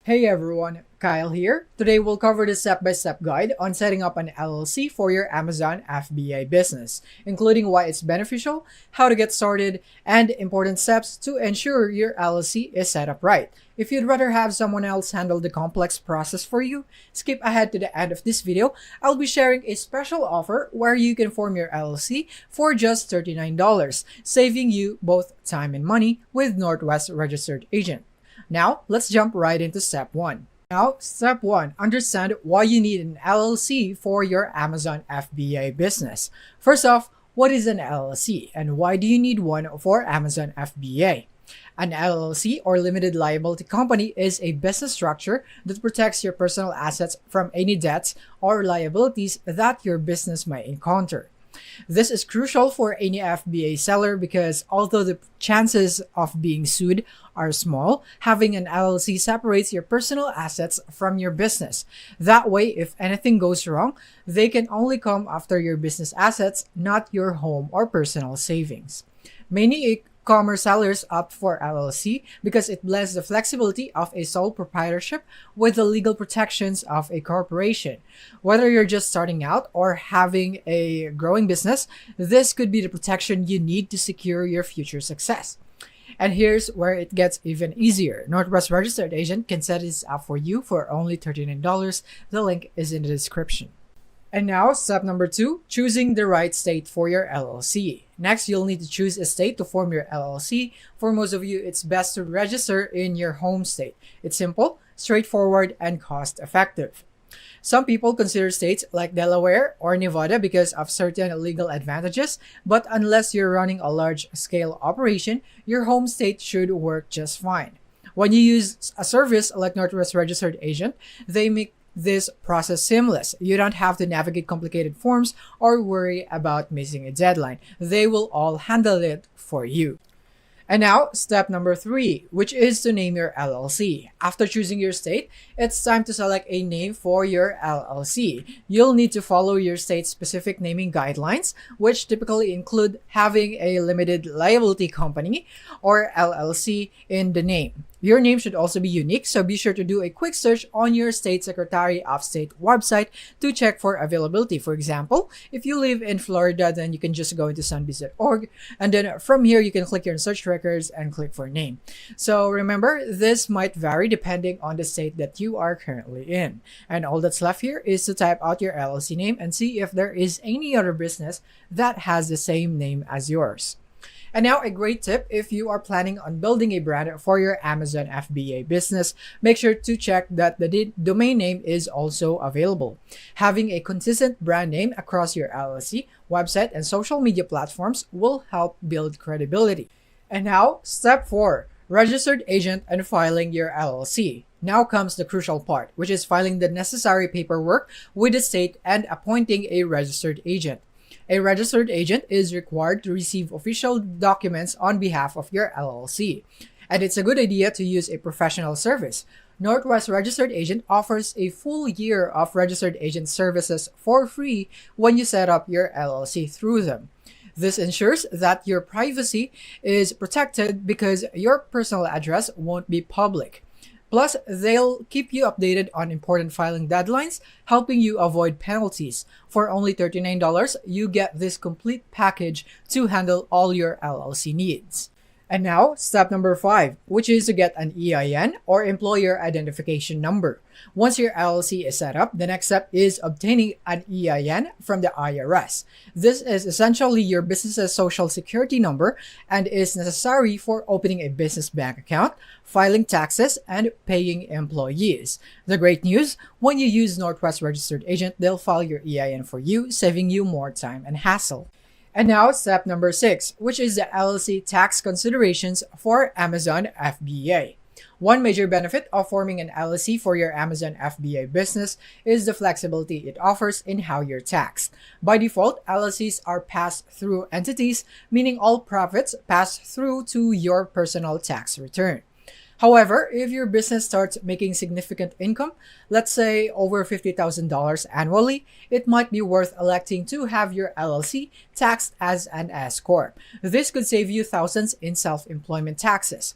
Hey everyone, Kyle here. Today we'll cover the step-by-step guide on setting up an LLC for your Amazon FBA business, including why it's beneficial, how to get started, and important steps to ensure your LLC is set up right. If you'd rather have someone else handle the complex process for you, skip ahead to the end of this video. I'll be sharing a special offer where you can form your LLC for just $39, saving you both time and money with Northwest Registered Agent. Now, let's jump right into step 1. Now, step 1, understand why you need an LLC for your Amazon FBA business. First off, what is an LLC and why do you need one for Amazon FBA? An LLC or limited liability company is a business structure that protects your personal assets from any debts or liabilities that your business may encounter. This is crucial for any FBA seller because although the chances of being sued are small, having an LLC separates your personal assets from your business. That way, if anything goes wrong, they can only come after your business assets, not your home or personal savings. Many e-commerce sellers opt for LLC because it blends the flexibility of a sole proprietorship with the legal protections of a corporation. Whether you're just starting out or having a growing business, this could be the protection you need to secure your future success. And here's where it gets even easier. Northwest Registered Agent can set this up for you for only $39. The link is in the description. And now, step number 2, choosing the right state for your LLC. Next, you'll need to choose a state to form your LLC. For most of you, it's best to register in your home state. It's simple, straightforward, and cost-effective. Some people consider states like Delaware or Nevada because of certain legal advantages, but unless you're running a large-scale operation, your home state should work just fine. When you use a service like Northwest Registered Agent, they make this process seamless. You don't have to navigate complicated forms or worry about missing a deadline. They will all handle it for you. And now, step number 3, which is to name your LLC. After choosing your state, it's time to select a name for your LLC. You'll need to follow your state's specific naming guidelines, which typically include having a limited liability company or LLC in the name. Your name should also be unique, so be sure to do a quick search on your state Secretary of State website to check for availability. For example, if you live in Florida, then you can just go into sunbees.org, and then from here you can click your search records and click for name. So remember, this might vary depending on the state that you are currently in. And all that's left here is to type out your LLC name and see if there is any other business that has the same name as yours. And now, a great tip if you are planning on building a brand for your Amazon FBA business, make sure to check that the domain name is also available. Having a consistent brand name across your LLC, website, and social media platforms will help build credibility. And now, step 4, registered agent and filing your LLC. Now comes the crucial part, which is filing the necessary paperwork with the state and appointing a registered agent. A registered agent is required to receive official documents on behalf of your LLC, and it's a good idea to use a professional service. Northwest Registered Agent offers a full year of registered agent services for free when you set up your LLC through them. This ensures that your privacy is protected because your personal address won't be public. Plus, they'll keep you updated on important filing deadlines, helping you avoid penalties. For only $39, you get this complete package to handle all your LLC needs. And now, step number 5, which is to get an EIN or Employer Identification Number. Once your LLC is set up, the next step is obtaining an EIN from the IRS. This is essentially your business's social security number and is necessary for opening a business bank account, filing taxes, and paying employees. The great news, when you use Northwest Registered Agent, they'll file your EIN for you, saving you more time and hassle. And now, step number 6, which is the LLC tax considerations for Amazon FBA. One major benefit of forming an LLC for your Amazon FBA business is the flexibility it offers in how you're taxed. By default, LLCs are pass-through entities, meaning all profits pass through to your personal tax return. However, if your business starts making significant income, let's say over $50,000 annually, it might be worth electing to have your LLC taxed as an S-Corp. This could save you thousands in self-employment taxes.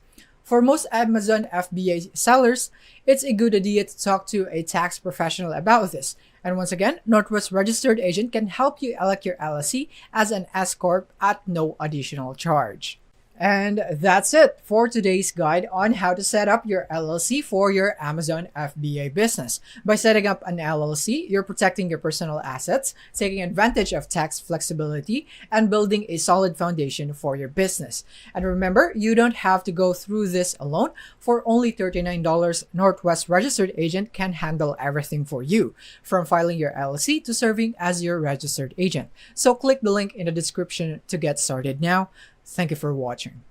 For most Amazon FBA sellers, it's a good idea to talk to a tax professional about this. And once again, Northwest Registered Agent can help you elect your LLC as an S Corp at no additional charge. And that's it for today's guide on how to set up your LLC for your Amazon FBA business. By setting up an LLC, you're protecting your personal assets, taking advantage of tax flexibility, and building a solid foundation for your business. And remember, you don't have to go through this alone. For only $39, Northwest Registered Agent can handle everything for you, from filing your LLC to serving as your registered agent. So click the link in the description to get started now. Thank you for watching.